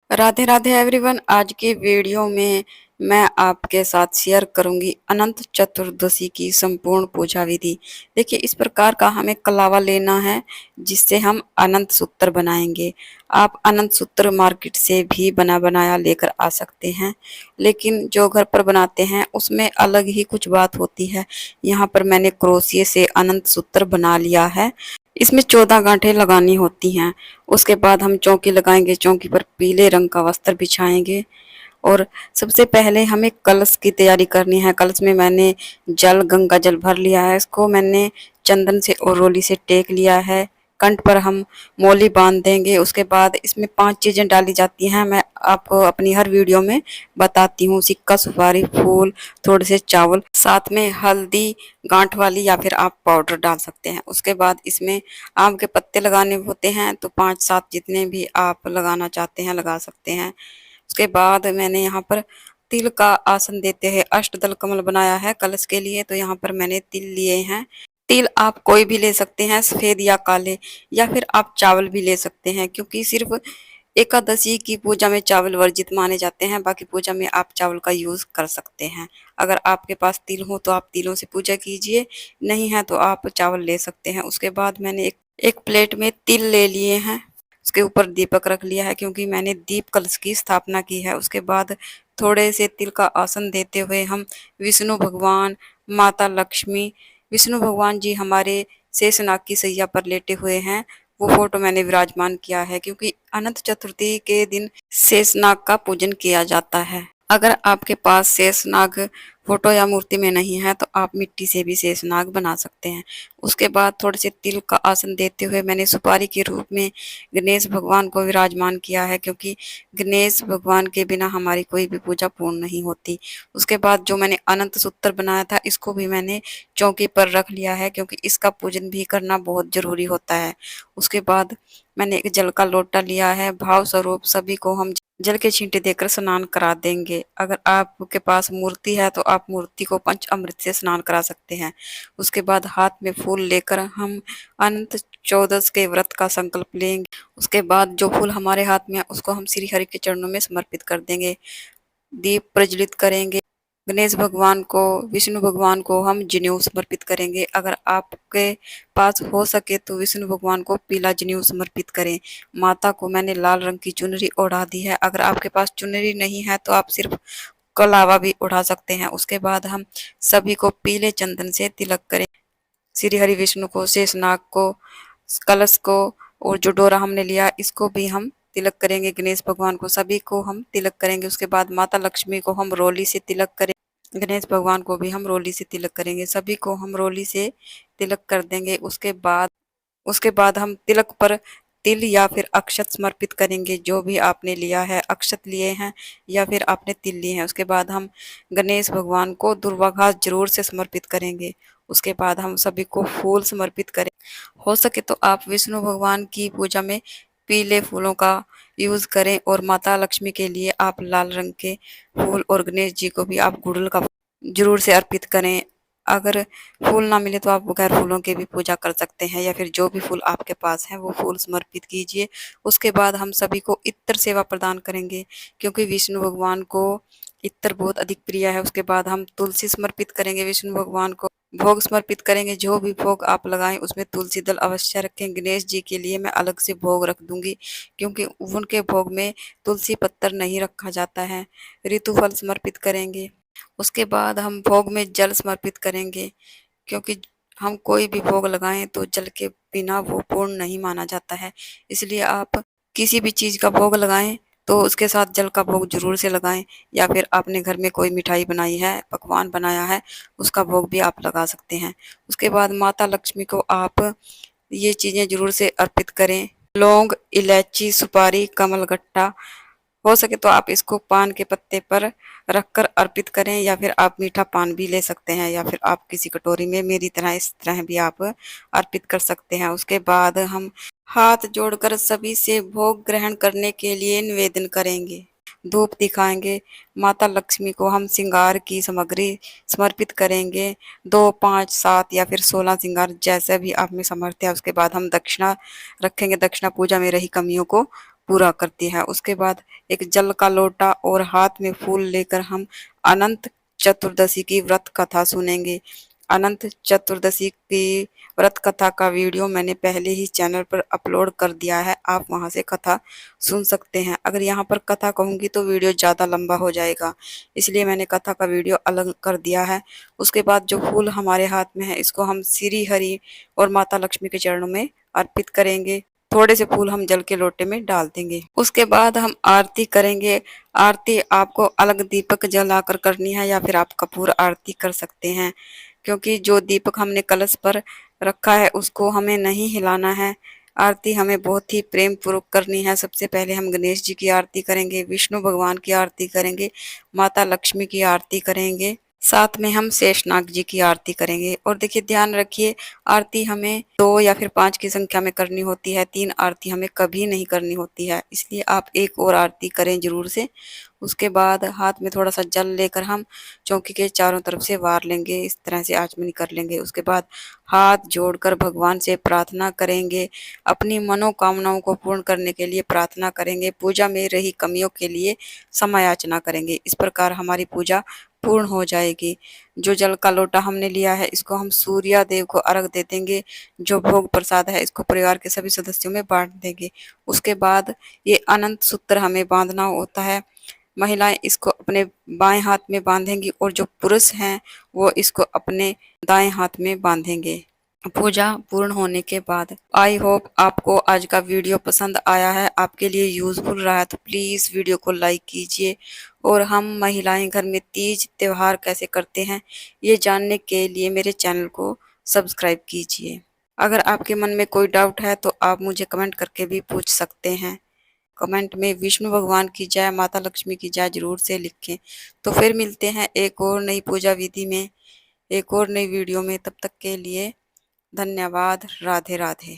Radhe Radhe everyone. आज की video में मैं आपके साथ शेयर करूंगी अनंत चतुर्दशी की संपूर्ण पूजा विधि। देखिए, इस प्रकार का हमें कलावा लेना है जिससे हम अनंत सूत्र बनाएंगे। आप अनंत सूत्र मार्केट से भी बना बनाया लेकर आ सकते हैं, लेकिन जो घर पर बनाते हैं उसमें अलग ही कुछ बात होती है। यहाँ पर मैंने क्रोशिया से अनंत सूत्र बना लिया है। इसमें 14 गांठें लगानी होती हैं। उसके बाद हम चौकी लगाएंगे, चौकी पर पीले रंग का वस्त्र बिछाएंगे और सबसे पहले हमें कलश की तैयारी करनी है। कलश में मैंने गंगा जल भर लिया है। इसको मैंने चंदन से और रोली से टेक लिया है। कंठ पर हम मौली बांध देंगे। उसके बाद इसमें 5 चीजें डाली जाती हैं, मैं आपको अपनी हर वीडियो में बताती हूँ। सिक्का, सुपारी, फूल, थोड़े से चावल, साथ में हल्दी, गांठ वाली या फिर आप पाउडर डाल सकते हैं। उसके बाद इसमें आम के पत्ते लगाने होते हैं, तो 5-7 जितने भी आप लगाना चाहते हैं लगा सकते हैं। उसके बाद मैंने यहाँ पर तिल का आसन देते हैं अष्टदल कमल बनाया है कलश के लिए, तो यहाँ पर मैंने तिल लिए हैं। तिल आप कोई भी ले सकते हैं, सफेद या काले, या फिर आप चावल भी ले सकते हैं, क्योंकि सिर्फ एकादशी की पूजा में चावल वर्जित माने जाते हैं। बाकी पूजा में आप चावल का यूज कर सकते हैं। अगर आपके पास तिल हो तो आप तिलों से पूजा कीजिए, नहीं है तो आप चावल ले सकते हैं। उसके बाद मैंने एक प्लेट में तिल ले लिए हैं। उसके ऊपर दीपक रख लिया है, क्योंकि मैंने दीप कलश की स्थापना की है। उसके बाद थोड़े से तिल का आसन देते हुए हम विष्णु भगवान, माता लक्ष्मी, विष्णु भगवान जी हमारे शेषनाग की सैया पर लेटे हुए हैं, वो फोटो मैंने विराजमान किया है, क्योंकि अनंत चतुर्थी के दिन शेषनाग का पूजन किया जाता है। अगर आपके पास शेषनाग फोटो या मूर्ति में नहीं है तो आप मिट्टी से भी शेषनाग बना सकते हैं। उसके बाद थोड़े से तिल का आसन देते हुए मैंने सुपारी के रूप में गणेश भगवान को विराजमान किया है, क्योंकि गणेश भगवान के बिना हमारी कोई भी पूजा पूर्ण नहीं होती। उसके बाद जो मैंने अनंत सूत्र बनाया था इसको भी मैंने चौकी पर रख लिया है, क्योंकि इसका पूजन भी करना बहुत जरूरी होता है। उसके बाद मैंने एक जल का लोटा लिया है। भाव स्वरूप सभी को हम जल के छींटे देकर स्नान करा देंगे। अगर आपके पास मूर्ति है तो आप मूर्ति को पंच अमृत से स्नान करा सकते हैं। उसके बाद हाथ में फूल लेकर हम अनंत चौदस के व्रत का संकल्प लेंगे। उसके बाद जो फूल हमारे हाथ में है उसको हम श्री हरि के चरणों में समर्पित कर देंगे। दीप प्रज्वलित करेंगे। गणेश भगवान को, विष्णु भगवान को हम जनेऊ समर्पित करेंगे। अगर आपके पास हो सके तो विष्णु भगवान को पीला जनेऊ समर्पित करें। माता को मैंने लाल रंग की चुनरी ओढ़ा दी है। अगर आपके पास चुनरी नहीं है तो आप सिर्फ कलावा भी उठा सकते हैं। उसके बाद हम सभी को पीले चंदन से तिलक करें। श्री हरि विष्णु को, शेषनाग को, कलश को, और जो डोरा हमने लिया इसको भी हम तिलक करेंगे। गणेश भगवान को सभी को हम तिलक करेंगे। उसके बाद माता लक्ष्मी को हम रोली से तिलक करें। गणेश भगवान को भी हम रोली से तिलक करेंगे। सभी को हम रोली से तिलक कर देंगे। उसके बाद हम तिलक पर तिल या फिर अक्षत समर्पित करेंगे। जो भी आपने लिया है, अक्षत लिए हैं या फिर आपने तिल लिए हैं। उसके बाद हम गणेश भगवान को दुर्वा घास जरूर से समर्पित करेंगे। उसके बाद हम सभी को फूल समर्पित करें। हो सके तो आप विष्णु भगवान की पूजा में पीले फूलों का यूज करें, और माता लक्ष्मी के लिए आप लाल रंग के फूल, और गणेश जी को भी आप गुड़हल का जरूर से अर्पित करें। अगर फूल ना मिले तो आप बगैर फूलों के भी पूजा कर सकते हैं, या फिर जो भी फूल आपके पास है वो फूल समर्पित कीजिए। उसके बाद हम सभी को इत्र सेवा प्रदान करेंगे, क्योंकि विष्णु भगवान को इत्र बहुत अधिक प्रिय है। उसके बाद हम तुलसी समर्पित करेंगे विष्णु भगवान को। भोग समर्पित करेंगे। जो भी भोग आप लगाएं उसमें तुलसी दल अवश्य रखें। गणेश जी के लिए मैं अलग से भोग रख दूंगी, क्योंकि उनके भोग में तुलसी पत्तर नहीं रखा जाता है। ऋतु फल समर्पित करेंगे। उसके बाद हम भोग में जल समर्पित करेंगे, क्योंकि हम कोई भी भोग लगाएं तो जल के बिना वो पूर्ण नहीं माना जाता है। इसलिए आप किसी भी चीज का भोग लगाएं तो उसके साथ जल का भोग जरूर से लगाएं, या फिर आपने घर में कोई मिठाई बनाई है, पकवान बनाया है, उसका भोग भी आप लगा सकते हैं। उसके बाद माता लक्ष्मी को आप ये चीजें जरूर से अर्पित करें। लौंग, इलायची, सुपारी, कमलगट्टा, हो सके तो आप इसको पान के पत्ते पर रखकर अर्पित करें, या फिर आप मीठा पान भी ले सकते हैं, या फिर आप किसी कटोरी में मेरी तरह इस तरह भी आप अर्पित कर सकते हैं। उसके बाद हम हाथ जोड़कर सभी से भोग ग्रहण करने के लिए निवेदन करेंगे। धूप दिखाएंगे। माता लक्ष्मी को हम श्रृंगार की सामग्री समर्पित करेंगे। 2, 5, 7 या फिर 16 श्रृंगार, जैसे भी आप में सामर्थ्य है। उसके बाद हम दक्षिणा रखेंगे। दक्षिणा पूजा में रही कमियों को पूरा करती है। उसके बाद एक जल का लोटा और हाथ में फूल लेकर हम अनंत चतुर्दशी की व्रत कथा सुनेंगे। अनंत चतुर्दशी की व्रत कथा का वीडियो मैंने पहले ही चैनल पर अपलोड कर दिया है, आप वहां से कथा सुन सकते हैं। अगर यहाँ पर कथा कहूंगी तो वीडियो ज़्यादा लंबा हो जाएगा, इसलिए मैंने कथा का वीडियो अलग कर दिया है। उसके बाद जो फूल हमारे हाथ में है इसको हम श्री हरि और माता लक्ष्मी के चरणों में अर्पित करेंगे। थोड़े से फूल हम जल के लोटे में डाल देंगे। उसके बाद हम आरती करेंगे। आरती आपको अलग दीपक जलाकर करनी है या फिर आप कपूर आरती कर सकते हैं, क्योंकि जो दीपक हमने कलश पर रखा है उसको हमें नहीं हिलाना है। आरती हमें बहुत ही प्रेम पूर्वक करनी है। सबसे पहले हम गणेश जी की आरती करेंगे, विष्णु भगवान की आरती करेंगे, माता लक्ष्मी की आरती करेंगे, साथ में हम शेषनाग जी की आरती करेंगे। और देखिए ध्यान रखिए, आरती हमें 2 या फिर 5 की संख्या में करनी होती है, 3 आरती हमें कभी नहीं करनी होती है, इसलिए आप एक और आरती करें जरूर से। उसके बाद हाथ में थोड़ा सा जल लेकर हम चौकी के चारों तरफ से वार लेंगे, इस तरह से आचमनी कर लेंगे। उसके बाद हाथ जोड़कर भगवान से प्रार्थना करेंगे, अपनी मनोकामनाओं को पूर्ण करने के लिए प्रार्थना करेंगे, पूजा में रही कमियों के लिए समयाचना करेंगे। इस प्रकार हमारी पूजा पूर्ण हो जाएगी। जो जल का लोटा हमने लिया है इसको हम सूर्य देव को अर्घ दे देंगे। जो भोग प्रसाद है इसको परिवार के सभी सदस्यों में बांट देंगे। उसके बाद ये अनंत सूत्र हमें बांधना होता है। महिलाएं इसको अपने बाएं हाथ में बांधेंगी और जो पुरुष हैं वो इसको अपने दाएं हाथ में बांधेंगे। पूजा पूर्ण होने के बाद आई होप आपको आज का वीडियो पसंद आया है, आपके लिए यूजफुल रहा है, तो प्लीज़ वीडियो को लाइक कीजिए। और हम महिलाएं घर में तीज त्योहार कैसे करते हैं ये जानने के लिए मेरे चैनल को सब्सक्राइब कीजिए। अगर आपके मन में कोई डाउट है तो आप मुझे कमेंट करके भी पूछ सकते हैं। कमेंट में विष्णु भगवान की जय, माता लक्ष्मी की जय जरूर से लिखें। तो फिर मिलते हैं एक और नई पूजा विधि में, एक और नई वीडियो में। तब तक के लिए धन्यवाद। राधे राधे।